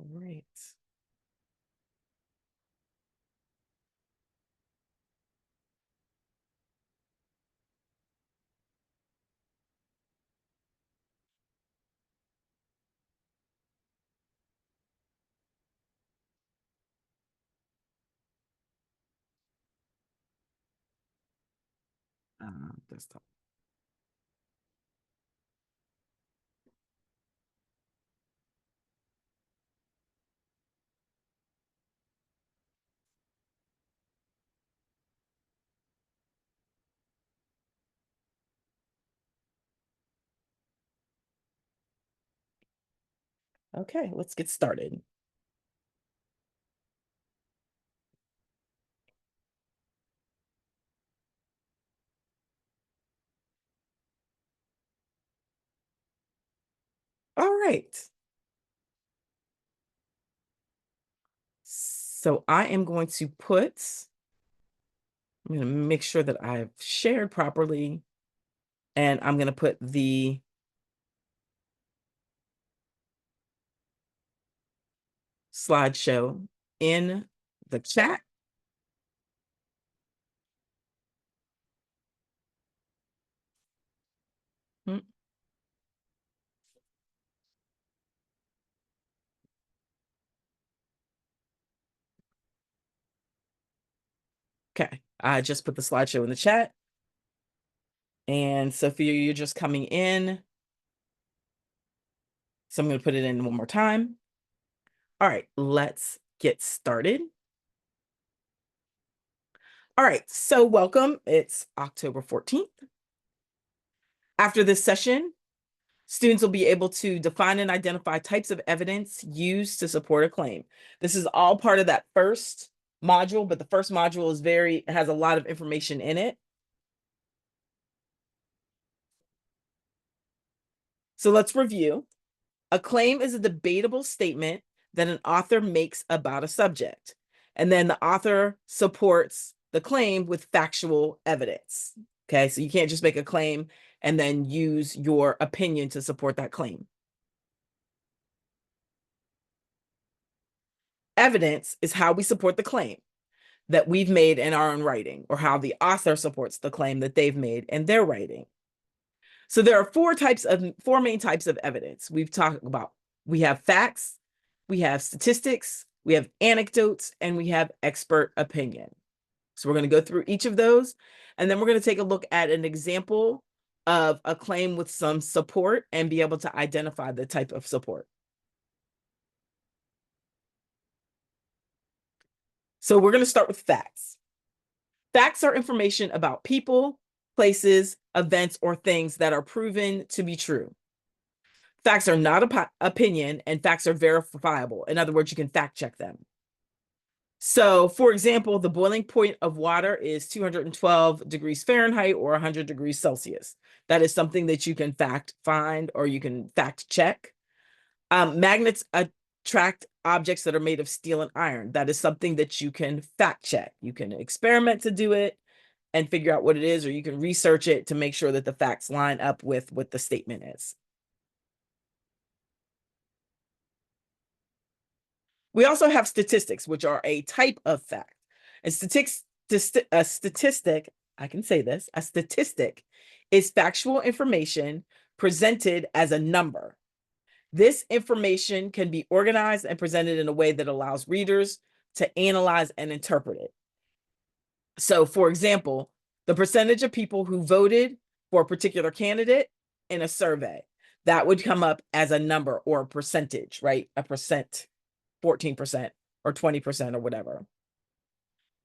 All right. Desktop. Okay, let's get started. All right. So I am going to I'm going to make sure that I've shared properly, and I'm going to put the slideshow in the chat. Hmm. Okay, I just put the slideshow in the chat. And Sophia, you're just coming in. So I'm going to put it in one more time. All right, let's get started. All right, so welcome. It's October 14th. After this session, students will be able to define and identify types of evidence used to support a claim. This is all part of that first module, but the first module has a lot of information in it. So let's review. A claim is a debatable statement that an author makes about a subject, and then the author supports the claim with factual evidence. Okay, so you can't just make a claim and then use your opinion to support that claim. Evidence is how we support the claim that we've made in our own writing, or how the author supports the claim that they've made in their writing. So there are four main types of evidence we've talked about. We have facts, we have statistics, we have anecdotes, and we have expert opinion. So we're going to go through each of those, and then we're going to take a look at an example of a claim with some support and be able to identify the type of support. So we're going to start with facts. Facts are information about people, places, events, or things that are proven to be true. Facts are not opinion, and facts are verifiable. In other words, you can fact check them. So, for example, the boiling point of water is 212 degrees Fahrenheit or 100 degrees Celsius. That is something that you can fact find, or you can fact check. Magnets attract objects that are made of steel and iron. That is something that you can fact check. You can experiment to do it and figure out what it is, or you can research it to make sure that the facts line up with what the statement is. We also have statistics, which are a type of fact. And a statistic, I can say this, a statistic is factual information presented as a number. This information can be organized and presented in a way that allows readers to analyze and interpret it. So, for example, the percentage of people who voted for a particular candidate in a survey, that would come up as a number or a percentage, right? A percent, 14% or 20% or whatever.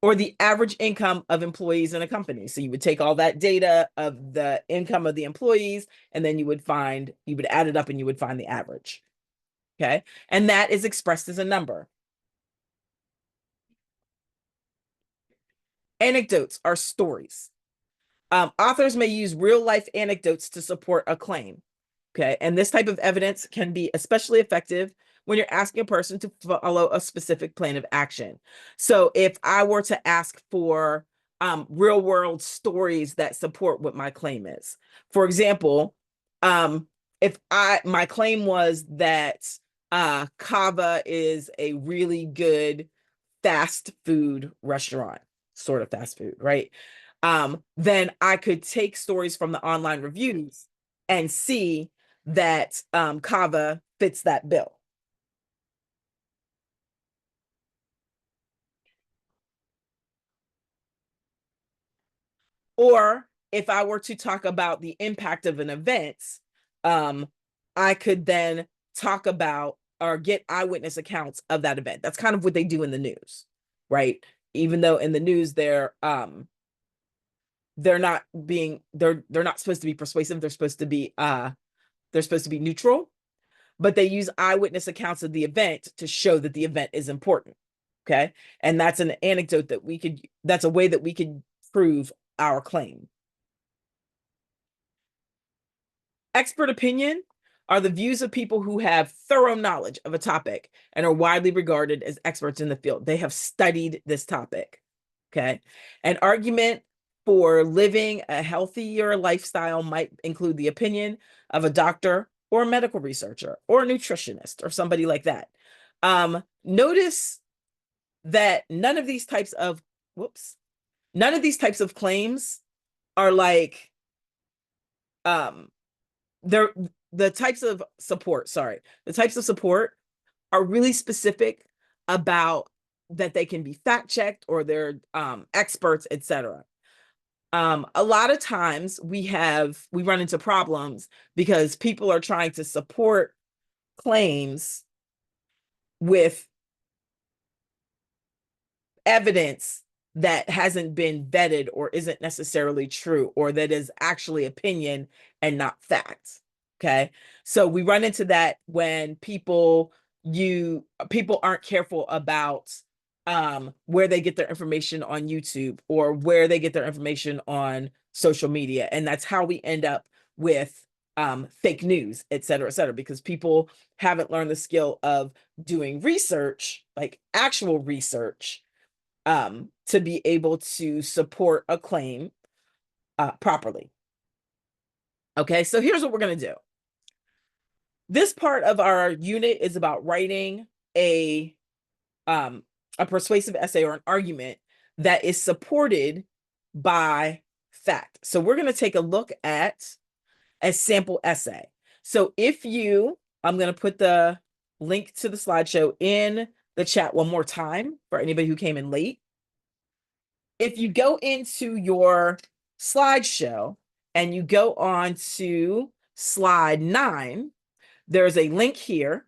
Or the average income of employees in a company. So you would take all that data of the income of the employees, and then you would add it up and you would find the average. Okay. And that is expressed as a number. Anecdotes are stories. Authors may use real life anecdotes to support a claim. Okay. And this type of evidence can be especially effective when you're asking a person to follow a specific plan of action. So if I were to ask for real world stories that support what my claim is, for example, if my claim was that Kava is a really good fast food restaurant, sort of fast food, right? Then I could take stories from the online reviews and see that Kava fits that bill. Or if I were to talk about the impact of an event, um, I could then talk about or get eyewitness accounts of that event. That's kind of what they do in the news, right? Even though in the news they're not being they're not supposed to be persuasive. They're supposed to be neutral, but they use eyewitness accounts of the event to show that the event is important. Okay. And that's an anecdote that that's a way that we could prove our claim. Expert opinion are the views of people who have thorough knowledge of a topic and are widely regarded as experts in the field. They have studied this topic. Okay. An argument for living a healthier lifestyle might include the opinion of a doctor or a medical researcher or a nutritionist or somebody like that. Notice that none of these types of claims are like um they're the types of support, sorry, the types of support are really specific about that they can be fact checked or they're experts, etc. A lot of times we run into problems because people are trying to support claims with evidence that hasn't been vetted or isn't necessarily true or that is actually opinion and not facts. Okay. So we run into that when people aren't careful about where they get their information on YouTube or where they get their information on social media. And that's how we end up with fake news, et cetera, because people haven't learned the skill of doing research, like actual research, to be able to support a claim properly. Okay, so here's what we're going to do. This part of our unit is about writing um, a persuasive essay or an argument that is supported by fact. So we're going to take a look at a sample essay. So I'm going to put the link to the slideshow in the chat one more time for anybody who came in late. If you go into your slideshow and you go on to slide 9, there's a link here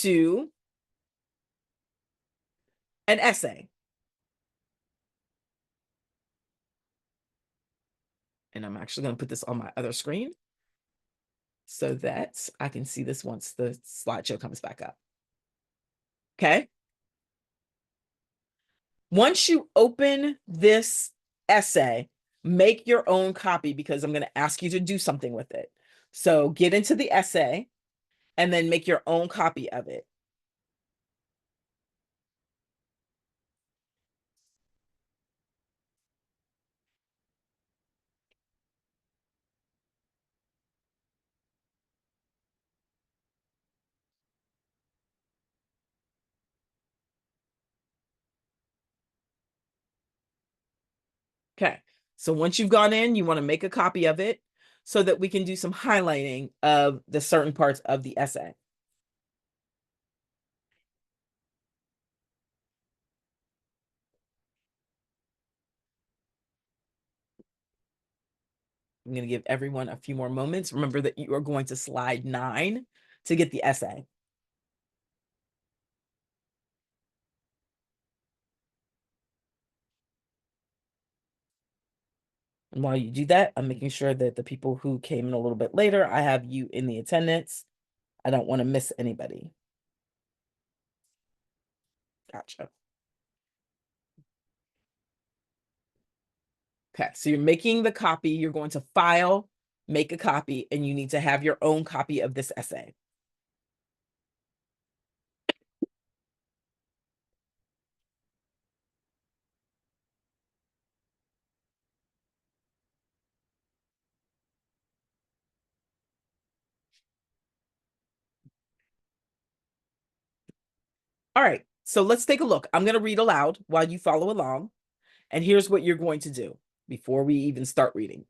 to an essay. And I'm actually going to put this on my other screen so that I can see this once the slideshow comes back up. Okay. Once you open this essay, make your own copy because I'm going to ask you to do something with it. So get into the essay and then make your own copy of it. Okay. So once you've gone in, you want to make a copy of it so that we can do some highlighting of the certain parts of the essay. I'm going to give everyone a few more moments. Remember that you are going to slide 9 to get the essay. And while you do that, I'm making sure that the people who came in a little bit later, I have you in the attendance. I don't want to miss anybody. Gotcha. Okay, so you're making the copy. You're going to file, make a copy, and you need to have your own copy of this essay. All right, so let's take a look. I'm going to read aloud while you follow along. And here's what you're going to do before we even start reading.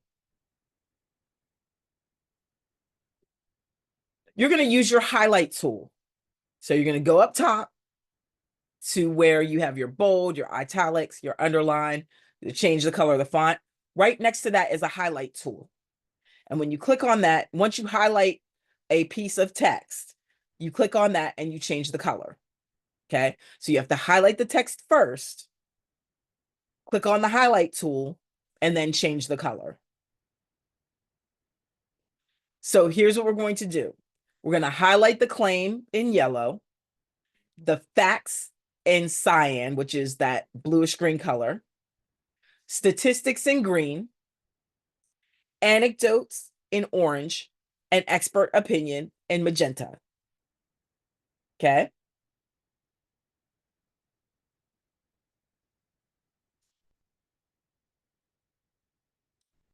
You're going to use your highlight tool. So you're going to go up top to where you have your bold, your italics, your underline, to change the color of the font. Right next to that is a highlight tool. And when you click on that, once you highlight a piece of text, you click on that and you change the color. Okay, so you have to highlight the text first, click on the highlight tool, and then change the color. So here's what we're going to do. We're going to highlight the claim in yellow, the facts in cyan, which is that bluish green color, statistics in green, anecdotes in orange, and expert opinion in magenta. Okay.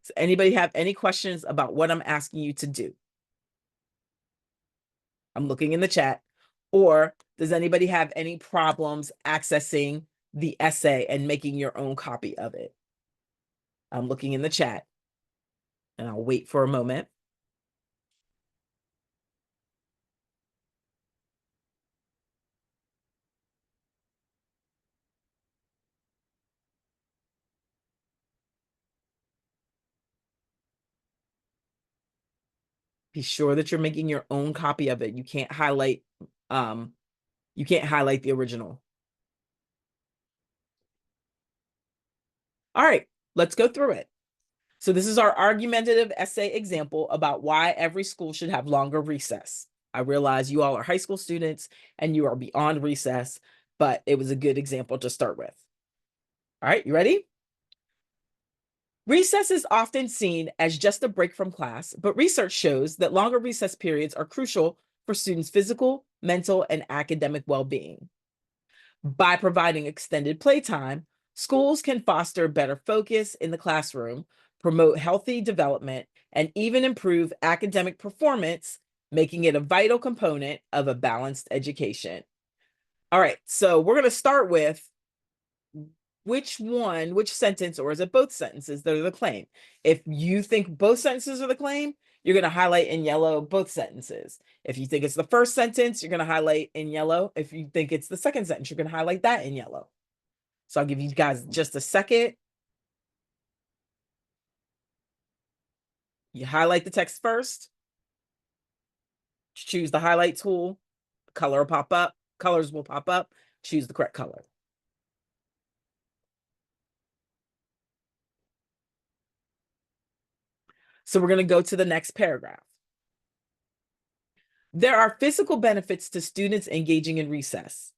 So anybody have any questions about what I'm asking you to do? I'm looking in the chat. Or does anybody have any problems accessing the essay and making your own copy of it? I'm looking in the chat and I'll wait for a moment. Be sure that you're making your own copy of it. You can't highlight the original. All right, let's go through it. So this is our argumentative essay example about why every school should have longer recess. I realize you all are high school students and you are beyond recess, but it was a good example to start with. All right, you ready? Recess is often seen as just a break from class, but research shows that longer recess periods are crucial for students' physical, mental, and academic well-being. By providing extended playtime, schools can foster better focus in the classroom, promote healthy development, and even improve academic performance, making it a vital component of a balanced education. All right, so we're going to start with which sentence, or is it both sentences that are the claim? If you think both sentences are the claim, you're going to highlight in yellow both sentences. If you think it's the first sentence, you're going to highlight in yellow. If you think it's the second sentence, you're going to highlight that in yellow. So I'll give you guys just a second. You highlight the text first, choose the highlight tool, color will pop up, colors will pop up, choose the correct color. So we're going to go to the next paragraph. There are physical benefits to students engaging in recess.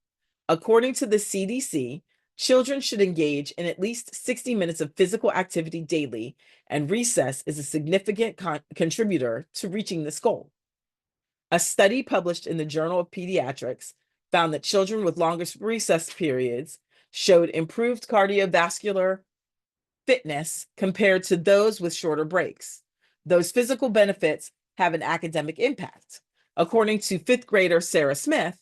According to the CDC, children should engage in at least 60 minutes of physical activity daily, and recess is a significant contributor to reaching this goal. A study published in the Journal of Pediatrics found that children with longest recess periods showed improved cardiovascular fitness compared to those with shorter breaks. Those physical benefits have an academic impact. According to fifth grader Sarah Smith,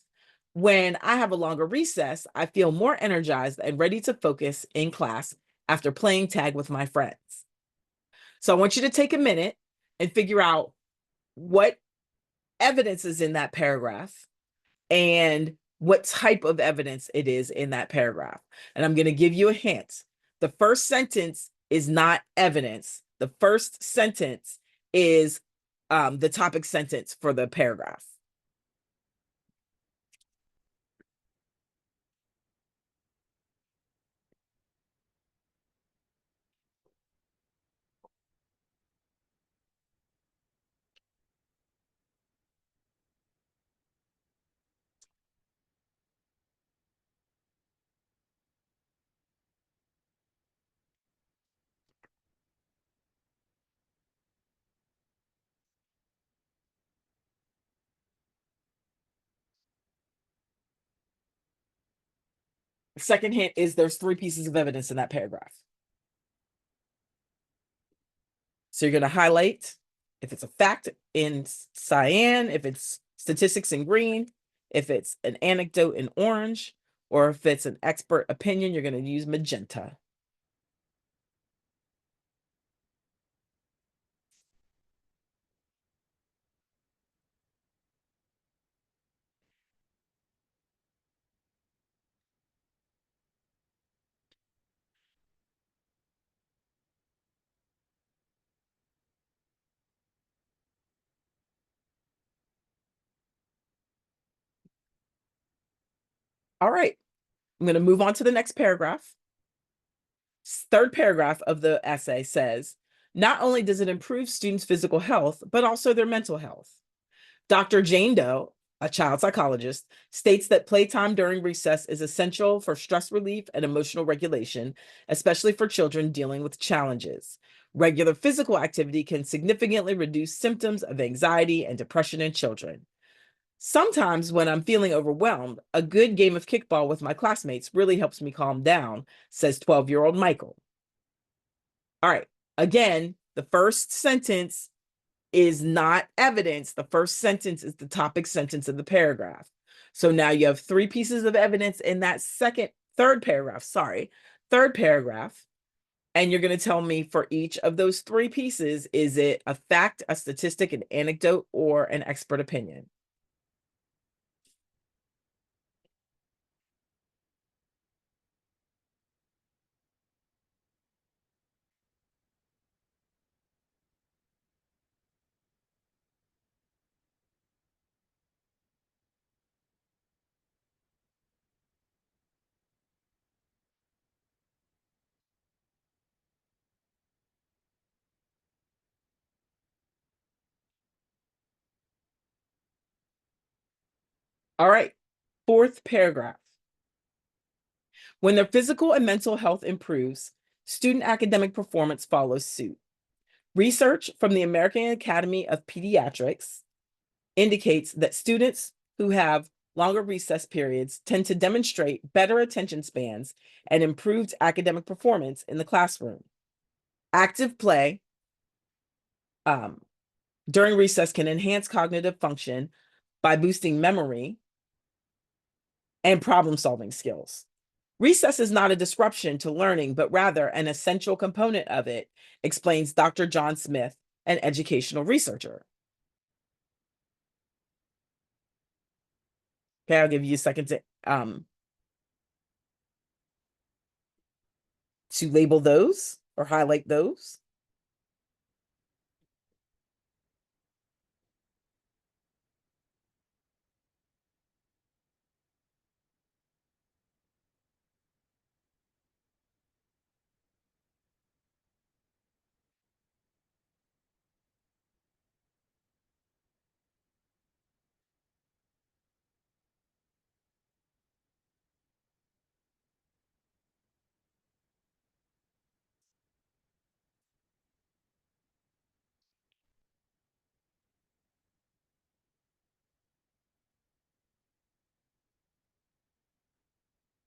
when I have a longer recess, I feel more energized and ready to focus in class after playing tag with my friends. So I want you to take a minute and figure out what evidence is in that paragraph and what type of evidence it is in that paragraph. And I'm going to give you a hint. The first sentence is not evidence. The first sentence is the topic sentence for the paragraph. The second hint is there's 3 pieces of evidence in that paragraph. So you're going to highlight if it's a fact in cyan, if it's statistics in green, If it's an anecdote in orange, or if it's an expert opinion, you're going to use magenta. All right, I'm going to move on to the next paragraph. Third paragraph of the essay says, not only does it improve students' physical health, but also their mental health. Dr. Jane Doe, a child psychologist, states that playtime during recess is essential for stress relief and emotional regulation, especially for children dealing with challenges. Regular physical activity can significantly reduce symptoms of anxiety and depression in children. Sometimes when I'm feeling overwhelmed, a good game of kickball with my classmates really helps me calm down, says 12-year-old Michael. All right, again, the first sentence is not evidence. The first sentence is the topic sentence of the paragraph. So now you have three pieces of evidence in that third paragraph. And you're going to tell me for each of those three pieces, is it a fact, a statistic, an anecdote, or an expert opinion? All right, fourth paragraph. When their physical and mental health improves, student academic performance follows suit. Research from the American Academy of Pediatrics indicates that students who have longer recess periods tend to demonstrate better attention spans and improved academic performance in the classroom. Active play during recess can enhance cognitive function by boosting memory and problem-solving skills. Recess is not a disruption to learning, but rather an essential component of it, explains Dr. John Smith, an educational researcher. Okay, I'll give you a second to label those or highlight those.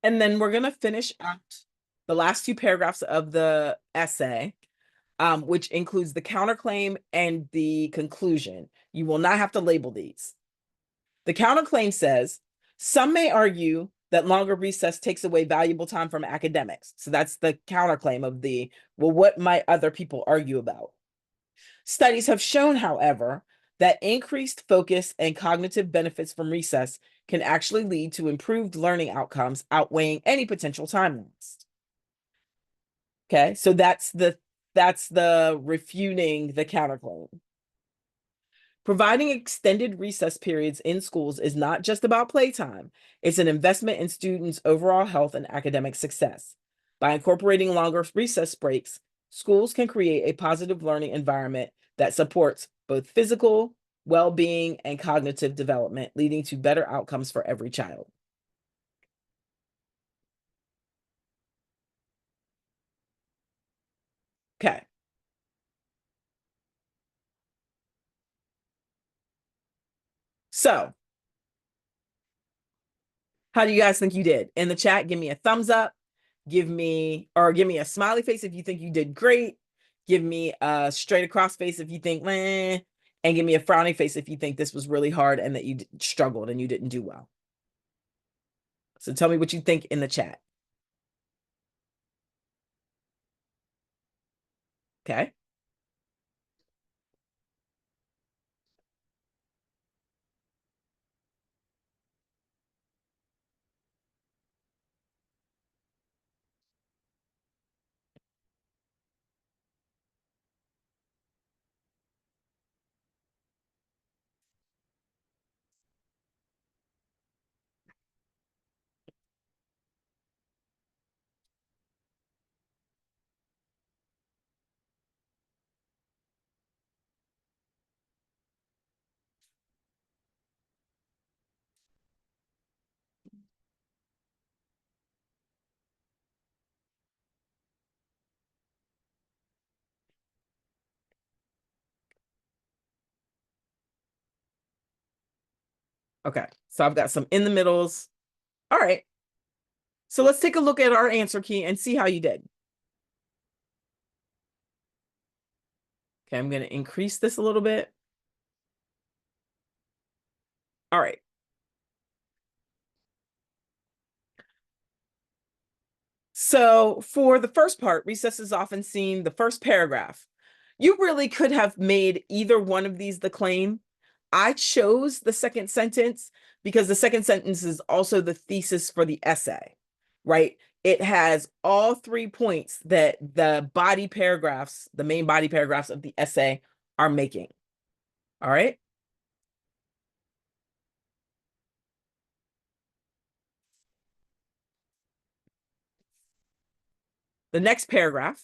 And then we're going to finish out the last two paragraphs of the essay, which includes the counterclaim and the conclusion. You will not have to label these. The counterclaim says, some may argue that longer recess takes away valuable time from academics. So that's the counterclaim of well, what might other people argue about? Studies have shown, however, that increased focus and cognitive benefits from recess can actually lead to improved learning outcomes, outweighing any potential time lost. Okay, so that's the refuting the counterclaim. Providing extended recess periods in schools is not just about playtime. It's an investment in students' overall health and academic success. By incorporating longer recess breaks, schools can create a positive learning environment that supports both physical well-being and cognitive development, leading to better outcomes for every child. Okay. So, how do you guys think you did? In the chat, give me a thumbs up, give me a smiley face if you think you did great, give me a straight across face if you think, meh, and give me a frowny face if you think this was really hard and that you struggled and you didn't do well. So tell me what you think in the chat. Okay. Okay. So I've got some in the middles. All right. So let's take a look at our answer key and see how you did. Okay, I'm going to increase this a little bit. All right. So for the first part, recess is often seen, the first paragraph. You really could have made either one of these the claim. I chose the second sentence because the second sentence is also the thesis for the essay, right? It has all 3 points that the body paragraphs, the main body paragraphs of the essay are making. All right. The next paragraph,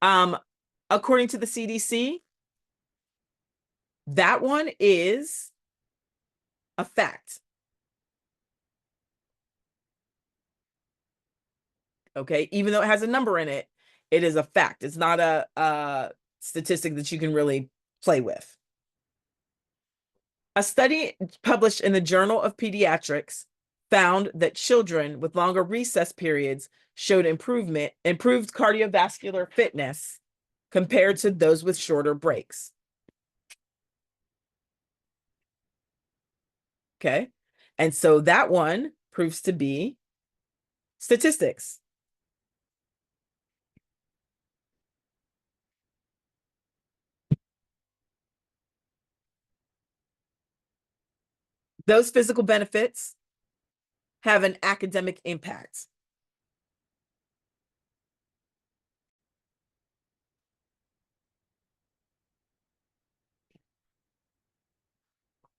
um, according to the CDC, that one is a fact. Okay, even though it has a number in it, it is a fact. It's not a statistic that you can really play with. A study published in the Journal of Pediatrics found that children with longer recess periods showed improved cardiovascular fitness compared to those with shorter breaks. Okay, and so that one proves to be statistics. Those physical benefits have an academic impact.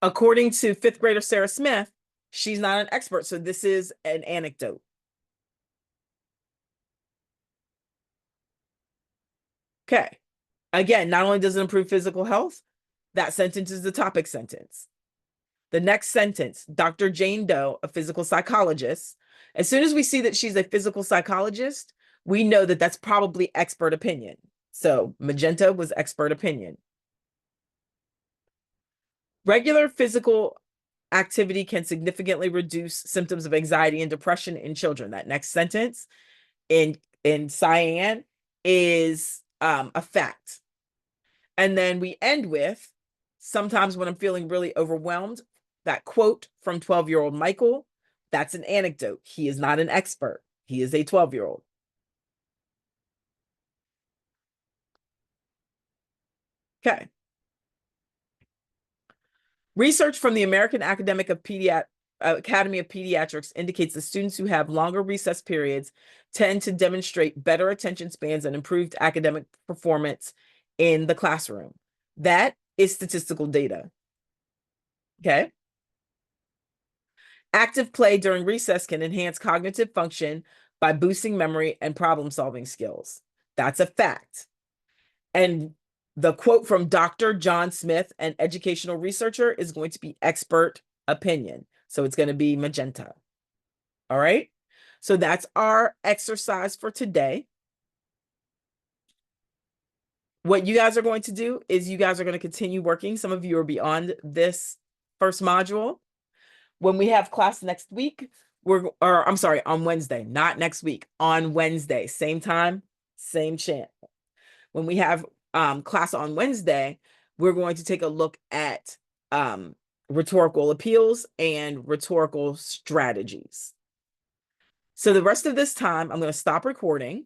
According to fifth grader Sarah Smith, she's not an expert, so this is an anecdote. Okay. Again, not only does it improve physical health, that sentence is the topic sentence. The next sentence, Dr. Jane Doe, a physical psychologist. As soon as we see that she's a physical psychologist, we know that that's probably expert opinion. So magenta was expert opinion. Regular physical activity can significantly reduce symptoms of anxiety and depression in children. That next sentence in cyan is a fact. And then we end with, sometimes when I'm feeling really overwhelmed, that quote from 12-year-old Michael, that's an anecdote. He is not an expert. He is a 12-year-old. Okay. Research from the American Academy of Pediatrics indicates that students who have longer recess periods tend to demonstrate better attention spans and improved academic performance in the classroom. That is statistical data. Okay. Active play during recess can enhance cognitive function by boosting memory and problem-solving skills. That's a fact. And the quote from Dr. John Smith, an educational researcher, is going to be expert opinion. So it's going to be magenta. All right. So that's our exercise for today. What you guys are going to do is you guys are going to continue working. Some of you are beyond this first module. When we have class next week, I'm sorry, on Wednesday, not next week, on Wednesday, same time, same channel. When we have class on Wednesday, we're going to take a look at rhetorical appeals, and rhetorical strategies. So the rest of this time, I'm going to stop recording